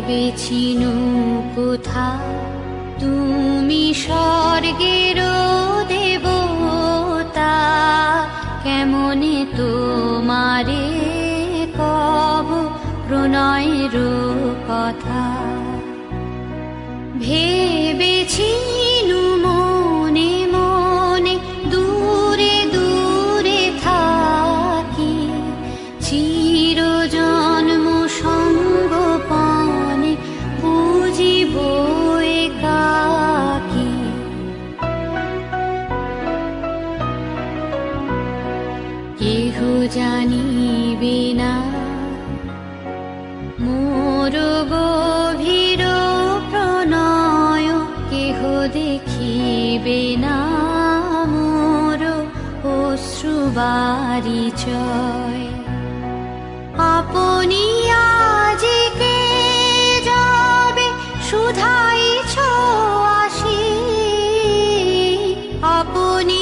ভেবেছিনু কোথা তুমি স্বর্গের দেবতা, কেমনে তোমারে কব প্রণয়ের কথা। ভেবেছিনু মনে মনে দূরে দূরে থাকি, চিরজন্ম সঙ্গপানে বুঝিব একাকী। কেহ জানিবে না মোর গভীর প্রণয়, কেহ দেখিবে না মোর অশ্রুবারিচয়। আপনি আজিকে যাবে শুধাইছ আসি, আপনি